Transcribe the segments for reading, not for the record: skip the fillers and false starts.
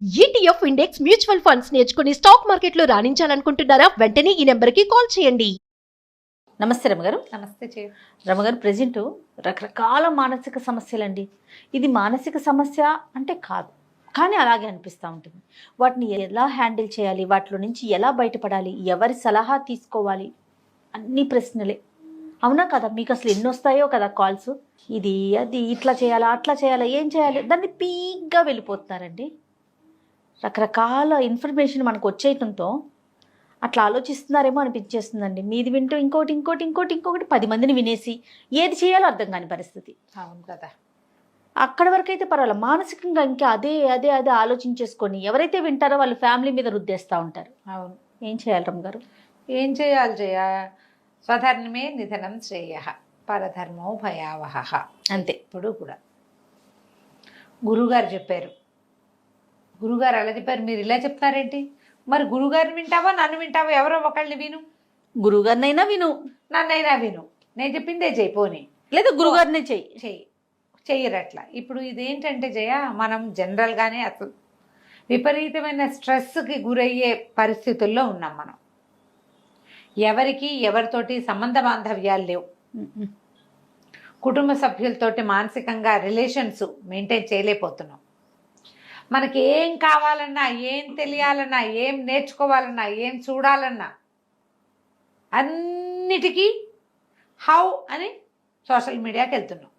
ETF index mutual funds నేర్చుకుని stock మార్కెట్లో రాణించాలనుకుంటున్నారా? వెంటనే ఈ నెంబర్కి కాల్ చేయండి. నమస్తే రమగారు. నమస్తే రమగారు, ప్రజెంట్ రకరకాల మానసిక సమస్యలండి. ఇది మానసిక సమస్య అంటే కాదు, కానీ అలాగే అనిపిస్తూ ఉంటుంది. వాటిని ఎలా హ్యాండిల్ చేయాలి, వాటిలో నుంచి ఎలా బయటపడాలి, ఎవరి సలహా తీసుకోవాలి, అన్ని ప్రశ్నలే. అవునా కదా? మీకు అసలు ఎన్ని వస్తాయో కదా కాల్స్, ఇది అది ఇట్లా చేయాలా అట్లా చేయాలా ఏం చేయాలి, దాన్ని పీక్గా వెళ్ళిపోతున్నారండి. రకరకాల ఇన్ఫర్మేషన్ మనకు వచ్చేయటంతో అట్లా ఆలోచిస్తున్నారేమో అనిపించేస్తుందండి. మీది వింటూ ఇంకోటి 10 మందిని వినేసి ఏది చేయాలో అర్థం కాని పరిస్థితి. అవును కదా. అక్కడ వరకు అయితే పర్వాలేదు, మానసికంగా ఇంకా అదే అదే అదే ఆలోచించేసుకొని ఎవరైతే వింటారో వాళ్ళు ఫ్యామిలీ మీద రుద్దేస్తూ ఉంటారు. అవును. ఏం చేయాలి రమ్మ గారు? ఏం చేయాలి స్వధర్మే నిధనం శ్రేయ పరధర్మో భయావహ. అంతే. ఇప్పుడు కూడా గురుగారు చెప్పారు. గురుగారు అలా చెప్పారు, మీరు ఇలా చెప్తారేంటి? మరి గురుగారిని వింటావా నన్ను వింటావా? ఎవరో ఒకళ్ళని విను. గురుగారినైనా విను, నన్నైనా విను. నేను చెప్పిందే చెయ్యి, పోనీ లేదా గురుగారినే చెయ్యరట్లా. ఇప్పుడు ఇదేంటంటే మనం జనరల్గానే అసలు విపరీతమైన స్ట్రెస్కి గురయ్యే పరిస్థితుల్లో ఉన్నాం మనం. ఎవరికి ఎవరితోటి సంబంధ బాంధవ్యాలు లేవు. కుటుంబ సభ్యులతోటి మానసికంగా రిలేషన్స్ మెయింటైన్ చేయలేకపోతున్నాం. మనకి ఏం కావాలన్నా, ఏం తెలియాలన్నా, ఏం నేర్చుకోవాలన్నా, ఏం చూడాలన్నా అన్నిటికీ హౌ అని సోషల్ మీడియాకి వెళ్తున్నాం.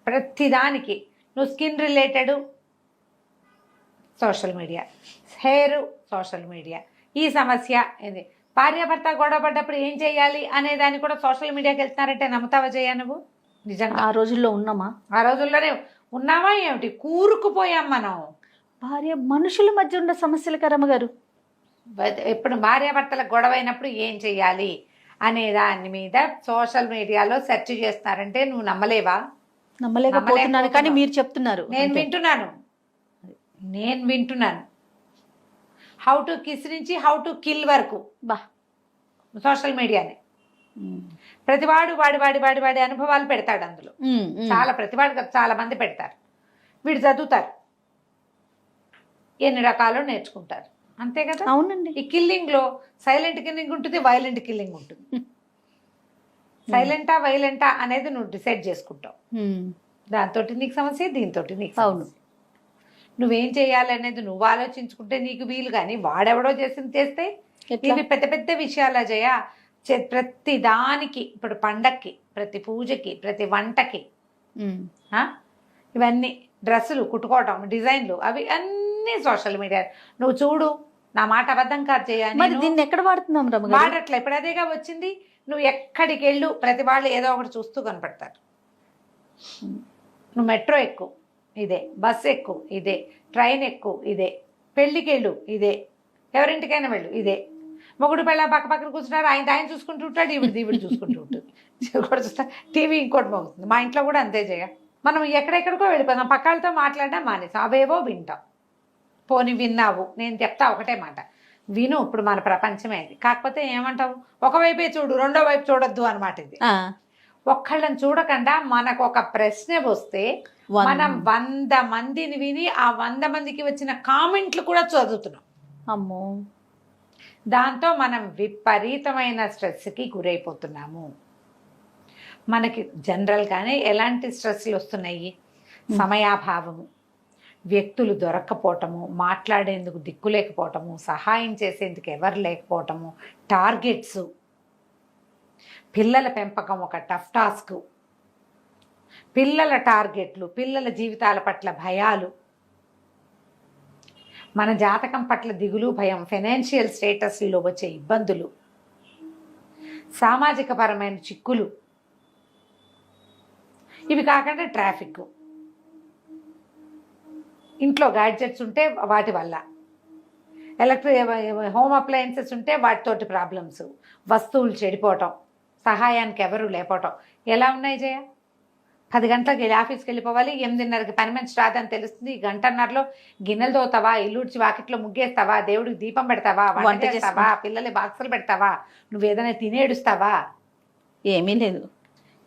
ప్రతిదానికి నువ్వు skin related social media, hair social media, ఈ సమస్య ఏంది, భార్యాభర్త గొడవ పడ్డప్పుడు ఏం చేయాలి అనే దాన్ని కూడా సోషల్ మీడియాకి వెళ్తున్నారంటే నమ్ముతావా నువ్వు? నిజంగా ఆ రోజుల్లో ఉన్నామా? ఆ రోజుల్లోనే ఉన్నామా ఏమిటి? కూరుకుపోయాం మనం. భార్య మనుషుల మధ్య ఉన్న సమస్యలు కరమ్మ గారు. ఎప్పుడు భార్యాభర్తల గొడవ అయినప్పుడు ఏం చెయ్యాలి అనే దాని మీద సోషల్ మీడియాలో సెర్చ్ చేస్తున్నారంటే నువ్వు నమ్మలేవా? నమ్మలేకపోతున్నాను, కానీ మీరు చెప్తున్నారు. నేను వింటున్నాను హౌ టు కిస్ నుంచి హౌ టు కిల్ వరకు సోషల్ మీడియానే. ప్రతివాడు వాడి అనుభవాలు పెడతాడు అందులో. ప్రతివాడు చాలా మంది పెడతారు. వీడు చదువుతారు, ఎన్ని రకాలు నేర్చుకుంటారు. అంతే కదా? అవునండి. ఈ కిల్లింగ్లో సైలెంట్ కిల్లింగ్ ఉంటుంది, వైలెంట్ కిల్లింగ్ ఉంటుంది. సైలెంటా వైలెంటా అనేది నువ్వు డిసైడ్ చేసుకుంటావు. దాంతో నీకు సమస్య, దీంతో నీకు సమస్య. నువ్వేం చేయాలి అనేది నువ్వు ఆలోచించుకుంటే నీకు వీలు. కానీ వాడెవడో చేస్తే ఇవి పెద్ద పెద్ద విషయాల ప్రతి దానికి, ఇప్పుడు పండక్కి, ప్రతి పూజకి, ప్రతి వంటకి, ఇవన్నీ డ్రెస్సులు కుట్టుకోవటం, డిజైన్లు, అవి అన్నీ సోషల్ మీడియా. నువ్వు చూడు, నా మాట అబద్ధం కాదు దీన్ని ఎక్కడ వాడుతున్నాం? వాడట్లే. ఇప్పుడు అదేగా వచ్చింది. నువ్వు ఎక్కడికి వెళ్ళు ప్రతి వాళ్ళు ఏదో ఒకటి చూస్తూ కనపడతారు. నువ్వు మెట్రో ఎక్కు ఇదే, బస్సు ఎక్కు ఇదే, ట్రైన్ ఎక్కు ఇదే, పెళ్ళికి వెళ్ళు ఇదే, ఎవరింటికైనా వెళ్ళు ఇదే. మొగుడు పిల్ల పక్కన కూర్చుంటారు, ఆయన చూసుకుంటూ ఉంటాడు, ఈవిడ చూసుకుంటూ ఉంటుంది. కూడా చూస్తా, టీవీ ఇంకోటి మోగుతుంది. మా ఇంట్లో కూడా అంతే మనం ఎక్కడెక్కడికో వెళ్ళిపోతాం, పక్కలతో మాట్లాడడం మానేసాం, అవేవో వింటాం. పోని విన్నావు, నేను చెప్తా ఒకటే మాట, విను. ఇప్పుడు మన ప్రపంచమే ఇది. కాకపోతే ఏమంటావు, ఒకవైపే చూడు, రెండో వైపు చూడొద్దు అనమాట. ఇది ఒక్కళ్ళని చూడకుండా మనకు ఒక ప్రశ్న వస్తే మనం 100 మందిని విని ఆ 100 మందికి వచ్చిన కామెంట్లు కూడా చదువుతున్నాం. అమ్మో, దాంతో మనం విపరీతమైన స్ట్రెస్కి గురైపోతున్నాము. మనకి జనరల్గానే ఎలాంటి స్ట్రెస్లు వస్తున్నాయి? సమయాభావము, వ్యక్తులు దొరక్కపోవటము, మాట్లాడేందుకు దిక్కు లేకపోవటము, సహాయం చేసేందుకు ఎవరు లేకపోవటము, టార్గెట్స్, పిల్లల పెంపకం ఒక టఫ్ టాస్క్, పిల్లల టార్గెట్లు, పిల్లల జీవితాల పట్ల భయాలు, మన జాతకం పట్ల దిగులు, భయం, ఫైనాన్షియల్ స్టేటస్లో వచ్చే ఇబ్బందులు, సామాజిక పరమైన చిక్కులు, ఇవి కాకుండా ట్రాఫిక్, ఇంట్లో గ్యాడ్జెట్స్ ఉంటే వాటి వల్ల, హోమ్ అప్లయన్సెస్ ఉంటే వాటితోటి ప్రాబ్లమ్స్, వస్తువులు చెడిపోవటం, సహాయానికి ఎవరు లేకపోవటం. ఎలా ఉన్నాయి 10 గంటలకు ఆఫీస్కి వెళ్ళిపోవాలి, 8:30కి పని మనిషి రాదని తెలుస్తుంది. 1 గంటన్నరలో గిన్నెలు తోతావా, ఇల్లుడ్చి వాకిట్లో ముగ్గేస్తావా, దేవుడికి దీపం పెడతావా, వంట చేస్తావా, పిల్లలు బాక్సులు పెడతావా, నువ్వు ఏదైనా తినేడుస్తావా? ఏమీ లేదు.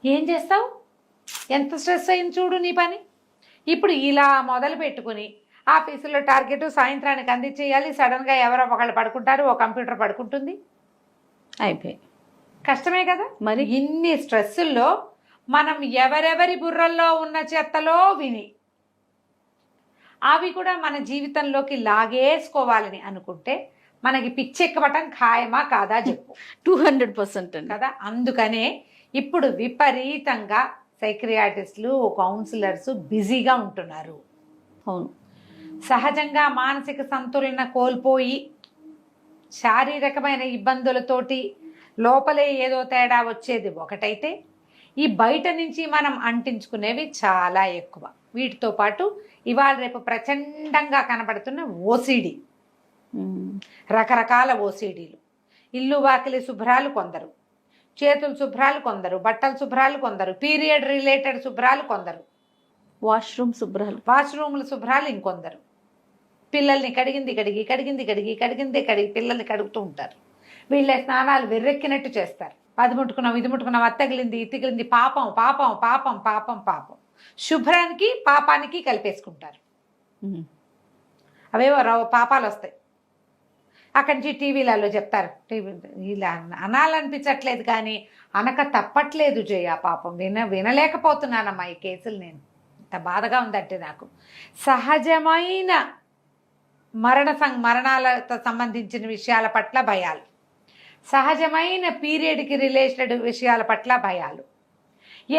ఏం చేస్తావు? ఎంత స్ట్రెస్ అయింది చూడు నీ పని. ఇప్పుడు ఇలా మొదలు పెట్టుకుని ఆఫీసులో టార్గెట్ సాయంత్రానికి అందించేయాలి. సడన్గా ఎవరో ఒకళ్ళు పడుకుంటారు, ఓ కంప్యూటర్ పడుకుంటుంది, అయిపోయి. కష్టమే కదా. మరి ఇన్ని స్ట్రెస్సుల్లో మనం ఎవరెవరి బుర్రల్లో ఉన్న చెత్తలో విని అవి కూడా మన జీవితంలోకి లాగేసుకోవాలని అనుకుంటే మనకి పిచ్చెక్కబటం ఖాయమా కాదా చెప్పు. 200% అండి. కదా. అందుకనే ఇప్పుడు విపరీతంగా సైక్రియాటిస్టులు, కౌన్సిలర్స్ బిజీగా ఉంటున్నారు. అవును. సహజంగా మానసిక సంతులన కోల్పోయి శారీరకమైన ఇబ్బందులతోటి లోపలే ఏదో తేడా వచ్చేది ఒకటైతే, ఈ బయట నుంచి మనం అంటించుకునేవి చాలా ఎక్కువ. వీటితో పాటు ఇవాళ రేపు ప్రచండంగా కనబడుతున్న ఓసిడి, రకరకాల ఓసిడీలు. ఇల్లు వాకిలి శుభ్రాలు కొందరు, చేతులు శుభ్రాలు కొందరు, బట్టలు శుభ్రాలు కొందరు, పీరియడ్ రిలేటెడ్ శుభ్రాలు కొందరు, వాష్రూమ్ శుభ్రాలు, వాష్రూమ్ల శుభ్రాలు ఇంకొందరు, పిల్లల్ని కడిగింది కడిగి పిల్లల్ని కడుగుతూ ఉంటారు. వీళ్ళ స్నానాలు వెర్రెక్కినట్టు చేస్తారు. అది ముట్టుకున్నాం, ఇది ముట్టుకున్నాం, అది తగిలింది, ఇది తగిలింది, పాపం పాపం పాపం పాపం పాపం. శుభ్రానికి పాపానికి కలిపేసుకుంటారు. అవేవో పాపాలు వస్తాయి. అక్కడి నుంచి టీవీలలో చెప్తారు. ఇలా అనాలనిపించట్లేదు కానీ అనక తప్పట్లేదు జయ. పాపం వినలేకపోతున్నానమ్మా ఈ కేసులు. నేను ఇంత బాధగా ఉందంటే నాకు. సహజమైన మరణాలతో సంబంధించిన విషయాల పట్ల భయాలు, సహజమైన పీరియడ్కి రిలేటెడ్ విషయాల పట్ల భయాలు,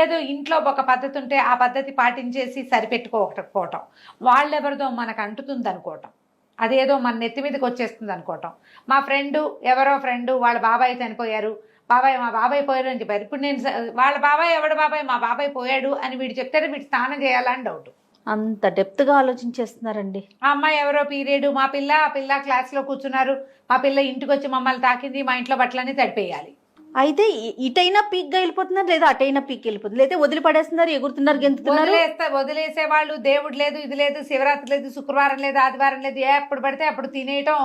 ఏదో ఇంట్లో ఒక పద్ధతి ఉంటే ఆ పద్ధతి పాటించేసి సరిపెట్టుకోకపోవటం, వాళ్ళెవరిదో మనకు అంటుతుంది అనుకోవటం, అదేదో మన నెత్తి మీదకి వచ్చేస్తుంది అనుకోవటం. మా ఎవరో ఫ్రెండు వాళ్ళ బాబాయ్ చనిపోయారు, మా బాబాయ్ పోయారు అని చెప్పారు. ఇప్పుడు నేను వాళ్ళ బాబాయ్ ఎవడు బాబాయ్, మా బాబాయ్ పోయాడు అని వీడు చెప్తారు. వీడు స్నానం చేయాలని డౌట్. అంత డెప్త్గా ఆలోచించేస్తున్నారండి. ఆ అమ్మాయి ఎవరో పీరియడ్, మా పిల్ల క్లాస్లో కూర్చున్నారు, మా పిల్ల ఇంటికి వచ్చి మమ్మల్ని తాకింది, మా ఇంట్లో బట్టలన్నీ తడిపేయాలి. అయితే ఇటైనా పీక్గా వెళ్ళిపోతున్నారు, లేదా అటైనా పీక్ వెళ్ళిపోతుంది, లేదా వదిలిపడేస్తున్నారు, ఎగురుతున్నారు, గెంతుతున్నారు. వదిలేసే వాళ్ళు దేవుడు లేదు, ఇది లేదు, శివరాత్రి లేదు, శుక్రవారం లేదు, ఆదివారం లేదు, ఎప్పుడు పడితే అప్పుడు తినేయటం,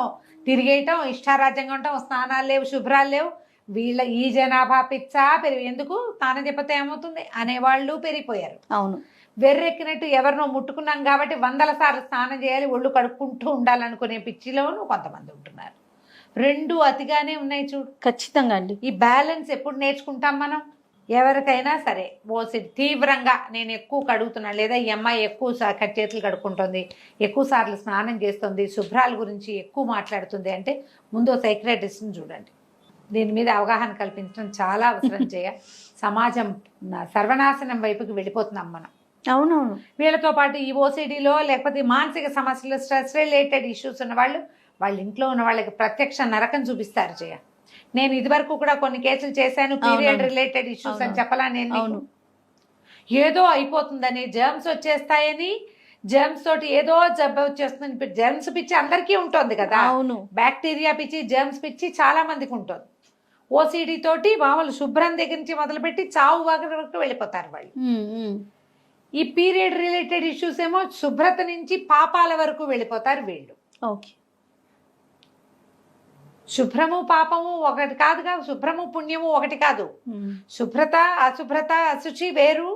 తిరిగేయటం, ఇష్టారాజ్యంగా ఉండటం, స్నానాలు లేవు, శుభ్రాలు లేవు. వీళ్ళ ఈ జనాభా పిచ్చా ఎందుకు స్నానం చెప్పతే ఏమవుతుంది అనేవాళ్ళు పెరిగిపోయారు. అవును. వెర్రెక్కినట్టు ఎవరినో ముట్టుకున్నాం కాబట్టి 100 సార్లు స్నానం చేయాలి, ఒళ్ళు కడుక్కుంటూ ఉండాలనుకునే పిచ్చిలోనూ కొంతమంది ఉంటున్నారు. రెండు అతిగానే ఉన్నాయి చూడు. ఖచ్చితంగా అండి. ఈ బ్యాలెన్స్ ఎప్పుడు నేర్చుకుంటాం మనం? ఎవరికైనా సరే ఓసిడి తీవ్రంగా నేను ఎక్కువ కడుగుతున్నాను, లేదా ఈ అమ్మాయి ఎక్కువ చేతులు కడుక్కుంటుంది, ఎక్కువ సార్లు స్నానం చేస్తుంది, శుభ్రాల గురించి ఎక్కువ మాట్లాడుతుంది అంటే ముందు సైక్రియాటిస్ట్ని చూడండి. దీని మీద అవగాహన కల్పించడం చాలా అవసరం. సమాజం సర్వనాశనం వైపుకి వెళ్ళిపోతున్నాం మనం. అవునవును. వీళ్ళతో పాటు ఈ ఓసిడిలో లేకపోతే మానసిక సమస్యలు, స్ట్రెస్ రిలేటెడ్ ఇష్యూస్ ఉన్న వాళ్ళ ఇంట్లో ఉన్న వాళ్ళకి ప్రత్యక్ష నరకం చూపిస్తారు జయ. నేను ఇదివరకు కూడా కొన్ని కేసులు చేశాను, పీరియడ్ రిలేటెడ్ ఇష్యూస్ అని చెప్పలా నేను. ఏదో అయిపోతుందని, జర్మ్స్ వచ్చేస్తాయని, జర్మ్స్ తోటి ఏదో జబ్బు వచ్చేస్తుంది. జర్మ్స్ పిచ్చి అందరికీ ఉంటుంది కదా. అవును. బ్యాక్టీరియా పిచ్చి, జర్మ్స్ పిచ్చి చాలా మందికి ఉంటుంది. ఓసిడి తోటి మామూలు శుభ్రం దగ్గర నుంచి మొదలుపెట్టి చావు వరకు వెళ్ళిపోతారు వాళ్ళు. ఈ పీరియడ్ రిలేటెడ్ ఇష్యూస్ ఏమో శుభ్రత నుంచి పాపాల వరకు వెళ్ళిపోతారు వీళ్ళు. ఓకే. శుభ్రము పాపము ఒకటి కాదుగా, శుభ్రము పుణ్యము ఒకటి కాదు. శుభ్రత అశుభ్రత, అశుచి వేరు,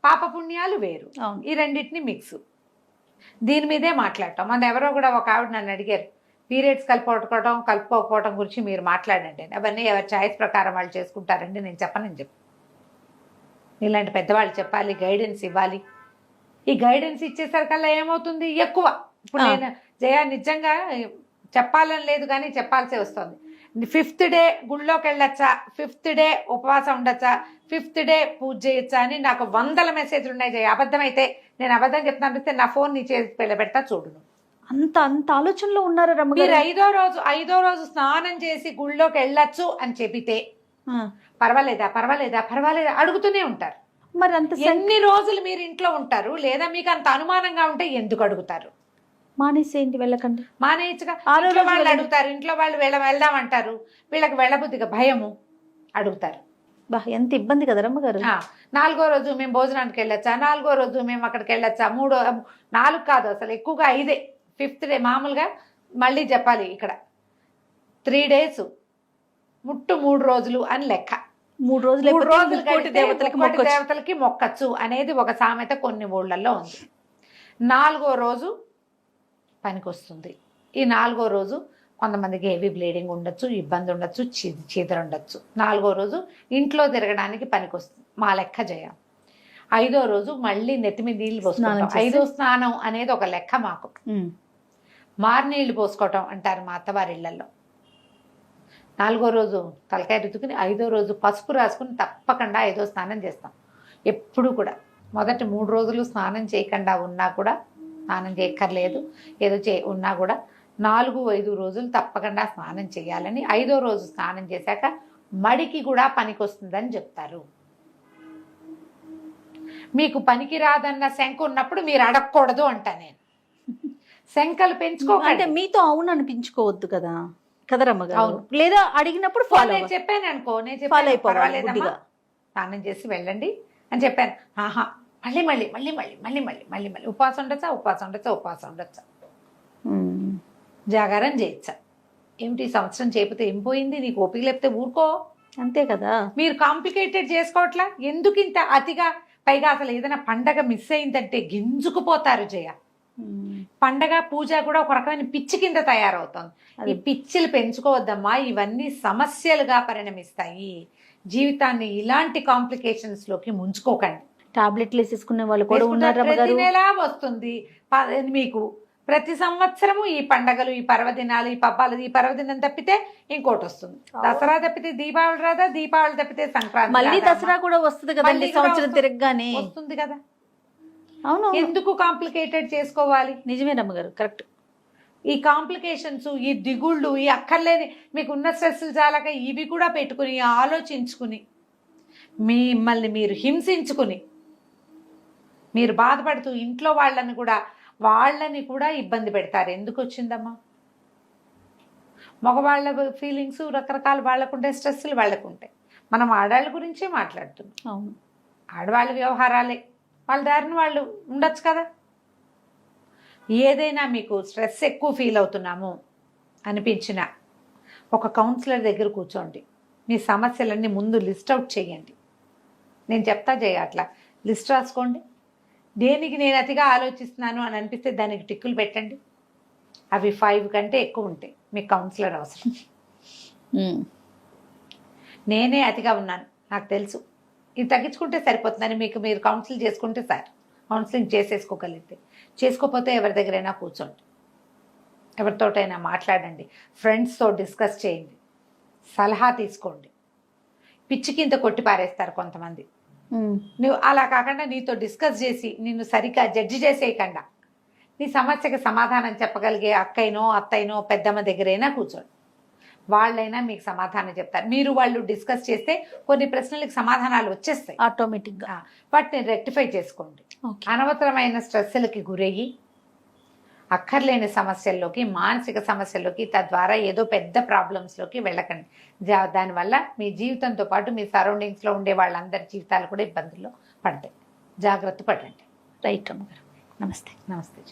పాప పుణ్యాలు వేరు. ఈ రెండింటిని మిక్స్. దీని మీదే మాట్లాడటం. మన ఎవరో కూడా ఒక ఆవిడ నన్ను అడిగారు, పీరియడ్స్ కలుపుకోకపోవడం గురించి మీరు మాట్లాడండి. అవన్నీ ఎవరి చాయిస్ ప్రకారం వాళ్ళు చేసుకుంటారండి, నేను చెప్పను. ఇలాంటి పెద్దవాళ్ళు చెప్పాలి, గైడెన్స్ ఇవ్వాలి. ఈ గైడెన్స్ ఇచ్చేసరికల్లా ఏమవుతుంది, ఎక్కువ. ఇప్పుడు నేను జయ నిజంగా చెప్పాలని లేదు కానీ చెప్పాల్సి వస్తుంది. 5th డే గుళ్ళోకి వెళ్ళొచ్చా, 5th డే ఉపవాసం ఉండొచ్చా, 5th డే పూజ చేయొచ్చా అని నాకు 100 మెసేజ్లు ఉన్నాయి జయ. అబద్ధం అయితే నేను అబద్ధం చెప్తాను, నా ఫోన్ నీ చేసి పెడతా చూడును. అంత ఆలోచనలో ఉన్నారా రమ్మగారు? మీరు ఐదో రోజు స్నానం చేసి గుళ్ళోకి వెళ్ళొచ్చు అని చెబితే పర్వాలేదా అడుగుతూనే ఉంటారు. మరి అంత ఎన్ని రోజులు మీరు ఇంట్లో ఉంటారు? లేదా మీకు అంత అనుమానంగా ఉంటే ఎందుకు అడుగుతారు? మానేసేయండి, వెళ్ళకండి. మానేయచ్చుగా. వాళ్ళు అడుగుతారు, ఇంట్లో వాళ్ళు వెళ్దామంటారు, వీళ్ళకి వెళ్ళబుద్ధిగా భయము, అడుగుతారు. ఎంత ఇబ్బంది కదా రమ్మగారు. 4వ రోజు మేము భోజనానికి వెళ్ళొచ్చా, 4వ రోజు మేము అక్కడికి వెళ్ళొచ్చా, 4 కాదు అసలు ఎక్కువగా 5. 5th డే మామూలుగా మళ్ళీ చెప్పాలి ఇక్కడ 3 days ముట్టు 3 రోజులు అని లెక్క. 3 రోజులు దేవతలకి మొక్కచ్చు అనేది ఒక సామెత కొన్ని ఊళ్ళల్లో ఉంది. 4వ రోజు పనికొస్తుంది. ఈ 4వ రోజు కొంతమందికి హెవీ బ్లీడింగ్ ఉండొచ్చు, ఇబ్బంది ఉండొచ్చు, చీదర ఉండొచ్చు. 4వ రోజు ఇంట్లో తిరగడానికి పనికొస్తుంది మా లెక్క చేయం. 5వ రోజు మళ్ళీ నెత్తి మీద నీళ్ళు పోసుకుంటాం. 5వ స్నానం అనేది ఒక లెక్క మాకు. మారినీళ్ళు పోసుకోవటం అంటారు మా అత్తవారి ఇళ్లలో. 4వ రోజు తలకాయ రుద్దుకుని 5వ రోజు పసుపు రాసుకుని తప్పకుండా 5వ స్నానం చేస్తాం. ఎప్పుడు కూడా మొదటి 3 రోజులు స్నానం చేయకుండా ఉన్నా కూడా, స్నానం చేయక్కర్లేదు ఏదో ఉన్నా కూడా 4, 5 రోజులు తప్పకుండా స్నానం చేయాలని, 5వ రోజు స్నానం చేశాక మడికి కూడా పనికొస్తుందని చెప్తారు. మీకు పనికి రాదన్న శంక ఉన్నప్పుడు మీరు అడగకూడదు అంటా నేను. శంకలు పెంచుకోకండి. మీతో అవును అనిపించుకోవద్దు కదా కదరమ్మగారు. లేదా అడిగినప్పుడు ఫాలో చెప్పాను అనుకో, నేను ఫాలో చెప్పాను స్నానం చేసి వెళ్ళండి అని చెప్పాను. ఆహా మళ్ళీ మళ్ళీ మళ్ళీ మళ్ళీ మళ్ళీ మళ్ళీ మళ్ళీ మళ్ళీ ఉపవాసం ఉండొచ్చా జాగారం చేయొచ్చా? ఏమిటి ఈ సంవత్సరం చేయకపోతే ఏం పోయింది, నీకు ఓపిక లేకపోతే ఊరుకో, అంతే కదా. మీరు కాంప్లికేటెడ్ చేసుకోవట్లా. ఎందుకు ఇంత అతిగా? పైగా అసలు ఏదైనా పండగ మిస్ అయిందంటే గింజుకుపోతారు జయ. పండగ పూజ కూడా ఒక రకమైన పిచ్చి కింద తయారవుతుంది. ఈ పిచ్చిలు పెంచుకోవద్దమ్మా, ఇవన్నీ సమస్యలుగా పరిణమిస్తాయి. జీవితాన్ని ఇలాంటి కాంప్లికేషన్స్ లోకి ముంచుకోకండి. టాబ్లెట్లు వేసేసుకునే వాళ్ళు కూడా ఉన్నారు. ప్రతి నెల వస్తుంది మీకు, ప్రతి సంవత్సరము ఈ పండగలు, ఈ పర్వదినాలు, ఈ పబ్బాలు. ఈ పర్వదినం తప్పితే ఇంకోటి వస్తుంది. దసరా తప్పితే దీపావళి రాదా, దీపావళి తప్పితే సంక్రాంతి, మళ్ళీ దసరా కూడా వస్తుంది కదా, సంవత్సరం తిరగగానే వస్తుంది కదా. అవును, ఎందుకు కాంప్లికేటెడ్ చేసుకోవాలి? నిజమే రమ్మగారు, కరెక్ట్. ఈ కాంప్లికేషన్స్, ఈ దిగుళ్ళు, ఈ అక్కర్లేని మీకు ఉన్న స్ట్రెస్లు చాలక ఇవి కూడా పెట్టుకుని ఆలోచించుకుని మిమ్మల్ని మీరు హింసించుకుని మీరు బాధపడుతూ ఇంట్లో వాళ్ళని కూడా ఇబ్బంది పెడతారు. ఎందుకు వచ్చిందమ్మా? మగవాళ్ళ ఫీలింగ్స్ రకరకాల, వాళ్ళకుంటే స్ట్రెస్లు వాళ్ళకుంటాయి. మనం ఆడవాళ్ళ గురించే మాట్లాడుతున్నాం. అవును, ఆడవాళ్ళ వ్యవహారాలే, వాళ్ళ దారిని వాళ్ళు ఉండొచ్చు కదా. ఏదైనా మీకు స్ట్రెస్ ఎక్కువ ఫీల్ అవుతున్నాము అనిపించిన ఒక కౌన్సిలర్ దగ్గర కూర్చోండి. మీ సమస్యలన్నీ ముందు లిస్ట్ అవుట్ చేయండి. నేను చెప్తా చేయ, అట్లా లిస్ట్ రాసుకోండి. దేనికి నేను అతిగా ఆలోచిస్తున్నాను అని అనిపిస్తే దానికి టిక్కులు పెట్టండి. అవి 5 కంటే ఎక్కువ ఉంటాయి. మీకు కౌన్సిలర్ అవసరం. నేనే అతిగా ఉన్నాను, నాకు తెలుసు, ఇది తగ్గించుకుంటే సరిపోతుందని మీరు కౌన్సిల్ చేసుకుంటే సార్, కౌన్సిలింగ్ చేసేసుకోగలిగితే. చేసుకోకపోతే ఎవరి దగ్గరైనా కూర్చోండి, ఎవరితోటైనా మాట్లాడండి, ఫ్రెండ్స్తో డిస్కస్ చేయండి, సలహా తీసుకోండి. పిచ్చి కింద కొట్టి పారేస్తారు కొంతమంది. నువ్వు అలా కాకుండా నీతో డిస్కస్ చేసి నిన్ను సరిగ్గా జడ్జి చేసేయకుండా నీ సమస్యకి సమాధానం చెప్పగలిగే అక్కయ్యనో అత్తయ్యనో పెద్దమ్మ దగ్గరైనా కూర్చోండి. వాళ్ళైనా మీకు సమాధానం చెప్తారు. మీరు వాళ్ళు డిస్కస్ చేస్తే కొన్ని ప్రశ్నలకు సమాధానాలు వచ్చేస్తాయి ఆటోమేటిక్గా. వాటిని రెక్టిఫై చేసుకోండి. అనవసరమైన స్ట్రెస్లకి గురయ్యి అక్కర్లేని సమస్యల్లోకి, మానసిక సమస్యల్లోకి, తద్వారా ఏదో పెద్ద ప్రాబ్లమ్స్లోకి వెళ్ళకండి. దానివల్ల మీ జీవితంతో పాటు మీ సరౌండింగ్స్లో ఉండే వాళ్ళందరి జీవితాలు కూడా ఇబ్బందుల్లో పడతాయి. జాగ్రత్త పడండి. రైట్ అమ్మగారు. నమస్తే. నమస్తే.